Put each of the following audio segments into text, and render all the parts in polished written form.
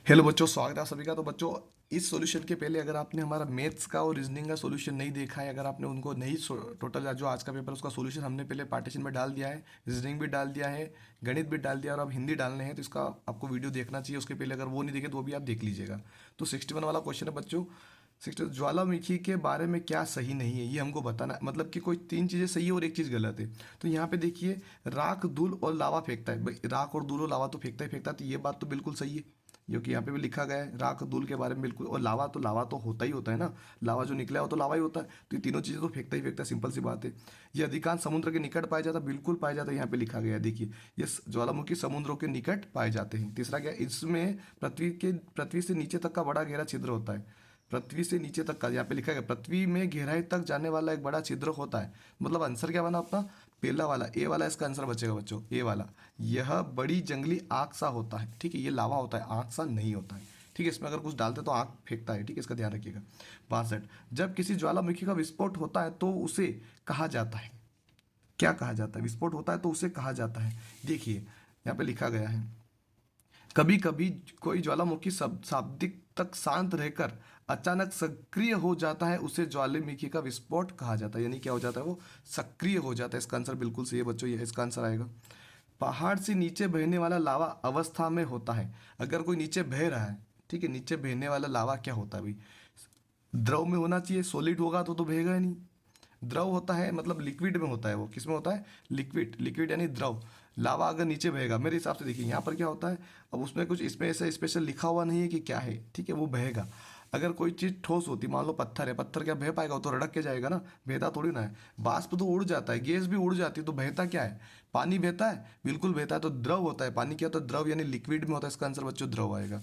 Hello बच्चों, स्वागत है आप सभी का। तो बच्चों, इस सॉल्यूशन के पहले अगर आपने हमारा मैथ्स का और रीजनिंग का सॉल्यूशन नहीं देखा है, अगर आपने उनको नहीं टोटल जो आज का पेपर उसका सॉल्यूशन हमने पहले पार्टीशन में डाल दिया है, रीजनिंग भी डाल दिया है, गणित भी डाल दिया और अब हिंदी डालने हैं, तो इसका आपको वीडियो देखना चाहिए। उसके पहले अगर वो नहीं देखे तो वो भी आप देख लीजिएगा। तो 61 वाला क्वेश्चन है बच्चों। 60 ज्वालामुखी के बारे में क्या सही नहीं है ये हमको बताना, मतलब कि कोई तीन चीज़ें सही है और एक चीज़ गलत है। तो यहाँ पे देखिए, राख धूल और लावा फेंकता है। भाई राख और धूल और लावा तो फेंकता ही फेंकता है, तो ये बात तो बिल्कुल सही है, क्योंकि यहाँ पे भी लिखा गया है राख धूल के बारे में बिल्कुल। और लावा तो होता ही होता है ना, लावा जो निकला है वो तो लावा ही होता है। तो ये तीनों चीज़ें तो फेंकता ही फेंकता है, सिंपल सी बात है। ये अधिकांश समुद्र के निकट पाया जाता है, बिल्कुल पाया जाता है, यहाँ पे लिखा गया है देखिए। ये ज्वालामुखी समुद्रों के निकट पाए जाते हैं। तीसरा क्या है, इसमें पृथ्वी से नीचे तक का बड़ा गहरा छिद्र होता है। पृथ्वी से नीचे तक का यहाँ पे लिखा गया, पृथ्वी में गहराई तक जाने वाला एक बड़ा छिद्र होता है। मतलब आंसर क्या बना अपना, पहला वाला ए वाला इसका आंसर बचेगा बच्चों, ए वाला। यह बड़ी जंगली आग सा होता है, ठीक है। ये लावा होता है, आग सा नहीं होता है, ठीक है। इसमें अगर कुछ डालते तो आग फेंकता है, ठीक है, इसका ध्यान रखिएगा। 62, जब किसी ज्वालामुखी का विस्फोट होता है तो उसे कहा जाता है, क्या कहा जाता है, विस्फोट होता है तो उसे कहा जाता है। देखिए यहाँ पे लिखा गया है, कभी कभी कोई ज्वालामुखी शाब्दिक तक शांत रहकर अचानक सक्रिय हो जाता है, उसे ज्वालामुखी का विस्फोट कहा जाता है। यानी क्या हो जाता है, वो सक्रिय हो जाता है। इसका आंसर बिल्कुल सही है बच्चों, ये इसका आंसर आएगा। पहाड़ से नीचे बहने वाला लावा अवस्था में होता है। अगर कोई नीचे बह रहा है, ठीक है, नीचे बहने वाला लावा क्या होता है भाई, द्रव में होना चाहिए। सॉलिड होगा तो बहेगा ही नहीं। द्रव होता है मतलब लिक्विड में होता है, वो किस में होता है, लिक्विड, लिक्विड यानी द्रव। लावा अगर नीचे बहेगा, मेरे हिसाब से देखिए यहाँ पर क्या होता है, अब उसमें कुछ इसमें ऐसा स्पेशल लिखा हुआ नहीं है कि क्या है, ठीक है, वो बहेगा। अगर कोई चीज़ ठोस होती, मान लो पत्थर है, पत्थर क्या बह पाएगा, वो तो रड़क के जाएगा ना, बहता थोड़ी ना है। बाष्प तो उड़ जाता है, गैस भी उड़ जाती है, तो बहता क्या है, पानी बहता है, बिल्कुल बहता है। तो द्रव होता है, पानी क्या होता है, द्रव यानी लिक्विड में होता है। इसका आंसर बच्चों द्रव आएगा।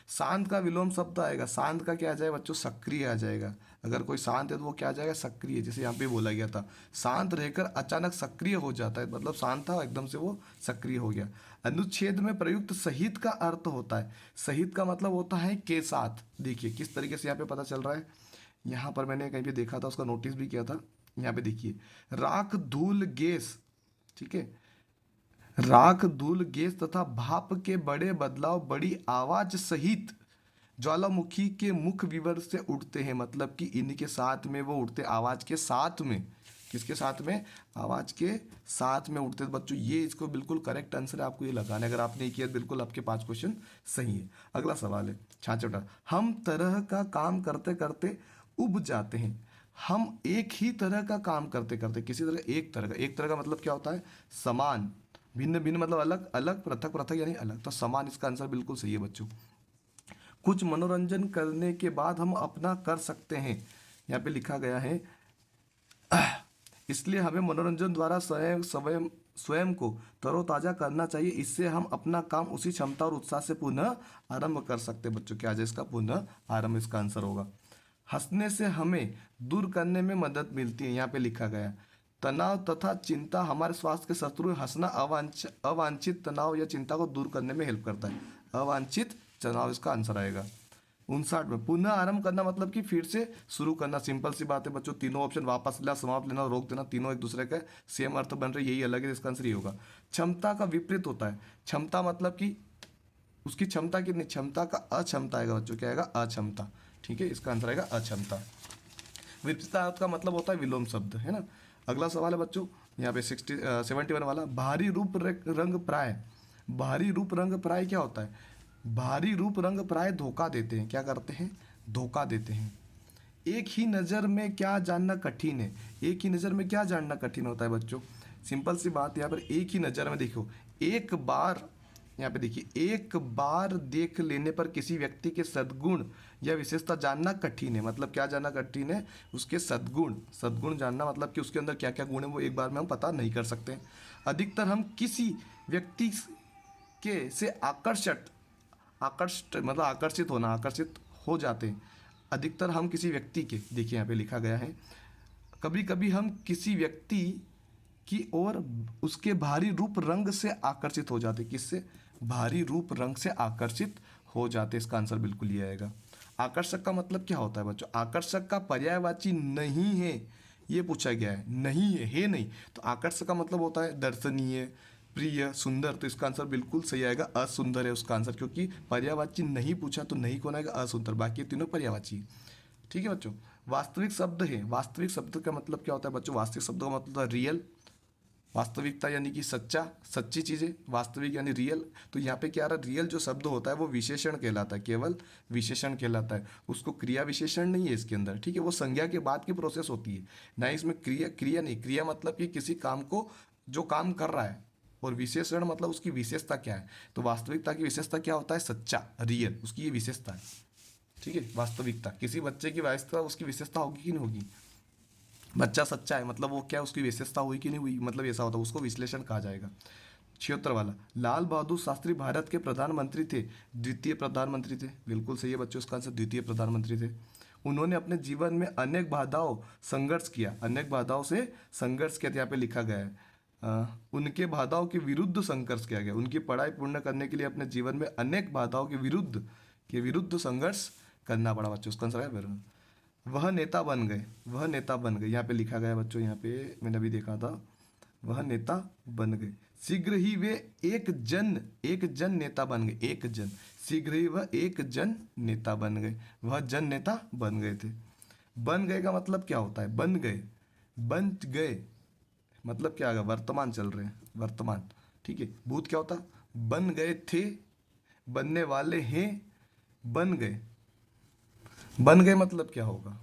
शांत का विलोम शब्द आएगा, शांत का क्या आ जाएगा बच्चों, सक्रिय आ जाएगा। अगर कोई शांत है तो वो क्या आ जाएगा, सक्रिय। जैसे यहाँ पे बोला गया था, शांत रहकर अचानक सक्रिय हो जाता है, मतलब शांत था एकदम से वो सक्रिय हो गया। अनुच्छेद में प्रयुक्त सहित का अर्थ होता है, सहित का मतलब होता है के साथ। देखिए किस तरीके से यहाँ पे पता चल रहा है, यहाँ पर मैंने कहीं पे देखा था, उसका नोटिस भी किया था। यहाँ पे देखिए, राख धूल गैस, ठीक है, राख धूल गैस तथा भाप के बड़े बदलाव बड़ी आवाज सहित ज्वालामुखी के मुख विवर से उठते हैं। मतलब कि इनके साथ में वो उठते, आवाज के साथ में, किसके साथ में, आवाज के साथ में उठते। तो बच्चों ये इसको बिल्कुल करेक्ट आंसर है, आपको ये लगाना है। अगर आपने ये किया बिल्कुल आपके 5 क्वेश्चन सही है। अगला सवाल है 66, हम तरह का काम करते करते उब जाते हैं। हम एक ही तरह का काम करते करते, किसी तरह, एक तरह का मतलब क्या होता है, समान, भिन्न भिन्न मतलब अलग अलग, पृथक पृथक यानी अलग, तो समान इसका आंसर बिल्कुल सही है बच्चों। कुछ मनोरंजन करने के बाद हम अपना कर सकते हैं, यहाँ पे लिखा गया है, इसलिए हमें मनोरंजन द्वारा स्वयं स्वयं स्वयं को तरोताजा करना चाहिए। इससे हम अपना काम उसी क्षमता और उत्साह से पुनः आरंभ कर सकते हैं। बच्चों क्या है इसका, पुनः आरंभ इसका आंसर होगा। हंसने से हमें दूर करने में मदद मिलती है, यहाँ पे लिखा गया है, तनाव तथा चिंता हमारे स्वास्थ्य के शत्रु हैं। हंसना अवांछित तनाव या चिंता को दूर करने में हेल्प करता है। अवांछित तनाव इसका आंसर आएगा। 59 में पुनः आरंभ करना मतलब कि फिर से शुरू करना, सिंपल सी बात है बच्चों। तीनों ऑप्शन, वापस लेना, समाप्त लेना, रोक देना, तीनों एक दूसरे का सेम अर्थ बन रहे, यही अलग है, इसका आंसर ये होगा। क्षमता का विपरीत होता है, क्षमता मतलब कि उसकी क्षमता कितनी, क्षमता का अक्षमता आएगा बच्चों, क्या आएगा, अक्षमता, ठीक है, इसका आंसर आएगा अक्षमता। विपरीत का मतलब होता है विलोम शब्द, है ना। अगला सवाल है बच्चों, यहाँ पे 71 वाला, भारी रूप रंग प्राय। भारी रूप रंग प्राय क्या होता है, भारी रूप रंग प्राय धोखा देते हैं, क्या करते हैं, धोखा देते हैं। एक ही नज़र में क्या जानना कठिन है, एक ही नज़र में क्या जानना कठिन होता है बच्चों, सिंपल सी बात, यहाँ पर एक ही नज़र में देखो, एक बार, यहाँ पे देखिए, एक बार देख लेने पर किसी व्यक्ति के सद्गुण या विशेषता जानना कठिन है। मतलब क्या जानना कठिन है, उसके सद्गुण, सद्गुण जानना मतलब कि उसके अंदर क्या क्या गुण है वो एक बार में हम पता नहीं कर सकते। अधिकतर हम किसी व्यक्ति के से आकर्षित मतलब आकर्षित होना, आकर्षित हो जाते हैं। अधिकतर हम किसी व्यक्ति के, देखिए यहाँ पे लिखा गया है, कभी कभी हम किसी व्यक्ति की ओर उसके भारी रूप रंग से आकर्षित हो जाते, किससे, भारी रूप रंग से आकर्षित हो जाते, इसका आंसर बिल्कुल ये आएगा। आकर्षक का मतलब क्या होता है बच्चों, आकर्षक का पर्यायवाची नहीं है, ये पूछा गया है, नहीं है, नहीं। तो आकर्षक का मतलब होता है दर्शनीय, प्रिय, सुंदर, तो इसका आंसर बिल्कुल सही आएगा असुंदर है उसका आंसर, क्योंकि पर्यायवाची नहीं पूछा तो नहीं कौन आएगा, असुंदर, बाकी ये तीनों पर्यायवाची। ठीक है बच्चों। वास्तविक शब्द है, वास्तविक शब्द का मतलब क्या होता है बच्चों, वास्तविक शब्द का मतलब होता है रियल, वास्तविकता यानी कि सच्चा, सच्ची चीजें, वास्तविक यानी रियल। तो यहाँ पे क्या आ रहा है, रियल जो शब्द होता है वो विशेषण कहलाता है, केवल विशेषण कहलाता है, उसको क्रिया विशेषण नहीं है इसके अंदर, ठीक है, वो संज्ञा के बाद की प्रोसेस होती है ना, इसमें क्रिया, क्रिया नहीं, क्रिया मतलब कि किसी काम को जो काम कर रहा है, और विशेषण मतलब उसकी विशेषता क्या है। तो वास्तविकता की विशेषता क्या होता है, सच्चा, रियल, उसकी ये विशेषता है। ठीक है, वास्तविकता, किसी बच्चे की वास्तविकता उसकी विशेषता होगी कि नहीं होगी, बच्चा सच्चा है मतलब वो क्या, उसकी विशेषता हुई कि नहीं हुई, मतलब ऐसा होता है, उसको विश्लेषण कहा जाएगा। 76 वाला, लाल बहादुर शास्त्री भारत के प्रधानमंत्री थे, द्वितीय प्रधानमंत्री थे, बिल्कुल सही है बच्चों, इसका आंसर द्वितीय प्रधानमंत्री थे। उन्होंने अपने जीवन में अनेक बाधाओं संघर्ष किया, अनेक बाधाओं से संघर्ष किया, यहाँ पे लिखा गया है। उनके बाधाओं के विरुद्ध संघर्ष किया गया, उनकी पढ़ाई पूर्ण करने के लिए अपने जीवन में अनेक बाधाओं के विरुद्ध संघर्ष करना पड़ा बच्चों, उसका आंसर है। वह नेता बन गए, वह नेता बन गए, यहाँ पे लिखा गया है बच्चों, यहाँ पे मैंने अभी देखा था, वह नेता बन गए, शीघ्र ही वे एक जन नेता बन गए, एक जन, शीघ्र ही वह एक जन नेता बन गए, वह जन नेता बन गए थे। बन गए का मतलब क्या होता है, बन गए, बन गए मतलब क्या आएगा, वर्तमान चल रहे हैं, वर्तमान, ठीक है। भूत क्या होता, बन गए थे, बनने वाले हैं, बन गए, बन गए मतलब क्या होगा,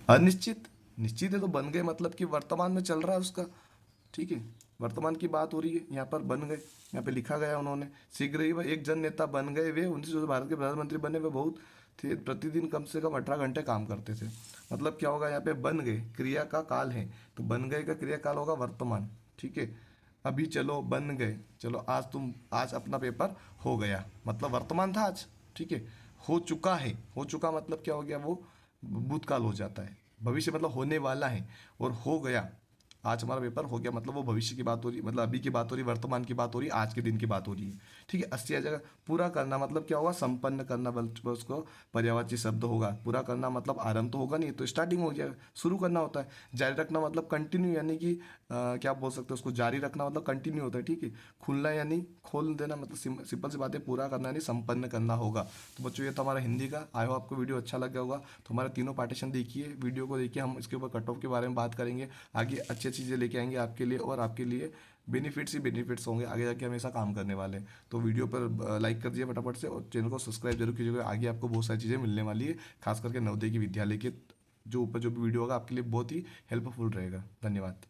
अनिश्चित, निश्चित है तो बन गए मतलब कि वर्तमान में चल रहा है उसका, ठीक है, वर्तमान की बात हो रही है, यहाँ पर बन गए, यहाँ पे लिखा गया उन्होंने, शीघ्र ही वह एक जन नेता बन गए, वे 19 भारत के प्रधानमंत्री बने, वे बहुत थे, प्रतिदिन कम से कम 18 घंटे काम करते थे। मतलब क्या होगा, यहाँ पे बन गए क्रिया का काल है, तो बन गए का क्रिया काल होगा वर्तमान, ठीक है। अभी चलो बन गए, चलो आज अपना पेपर हो गया, मतलब वर्तमान था आज, ठीक है। हो चुका है, हो चुका मतलब क्या हो गया, वो भूतकाल हो जाता है, भविष्य मतलब होने वाला है, और हो गया, आज हमारा पेपर हो गया मतलब वो भविष्य की बात हो रही, मतलब अभी की बात हो रही, वर्तमान की बात हो रही, आज के दिन की बात हो रही है, ठीक है। 80 आ जाएगा। पूरा करना मतलब क्या होगा, संपन्न करना, बल्कि उसको पर्यायवाची शब्द होगा। पूरा करना मतलब आरंभ तो होगा नहीं, तो स्टार्टिंग हो जाएगा, शुरू करना होता है। जारी रखना मतलब कंटिन्यू, यानी कि क्या बोल सकते हैं उसको, जारी रखना मतलब कंटिन्यू होता है, ठीक है। खुलना यानी खोल देना, मतलब सिंपल सी बात है, पूरा करना यानी संपन्न करना होगा। तो बच्चों ये तो हमारा हिंदी का, आई होप आपको वीडियो अच्छा लगा होगा। तो हमारे तीनों पार्टीशन देखिए, वीडियो को देखिए, हम इसके ऊपर कट ऑफ के बारे में बात करेंगे, आगे अच्छी चीज़ें लेके आएंगे आपके लिए, और आपके लिए बेनिफिट्स ही बेनिफिट्स होंगे, आगे जाके हमेशा काम करने वाले हैं। तो वीडियो पर लाइक कर दीजिए फटाफट से, और चैनल को सब्सक्राइब जरूर कीजिएगा, आगे आपको बहुत सारी चीज़ें मिलने वाली है, खास करके नवोदय की विद्यालय के जो ऊपर जो भी वीडियो होगा आपके लिए बहुत ही हेल्पफुल रहेगा। धन्यवाद।